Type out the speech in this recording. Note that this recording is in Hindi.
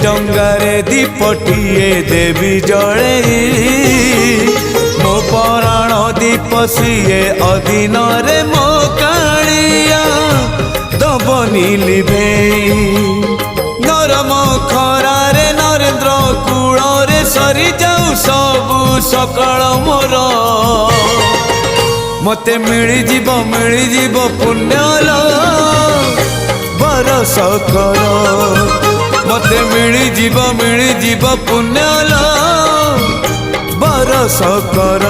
डंगारे दीपटिए देवी जड़े मो पराण दीप सीए अधीन रे मो कालिया दबनी लिभे नरम खरारे नरेंद्र कूल रे सरी जाऊ सबु सकाळ मोर मते मिली जीव पुण्यल बरस कर मते मिली जीव पुण्यल बरस कर।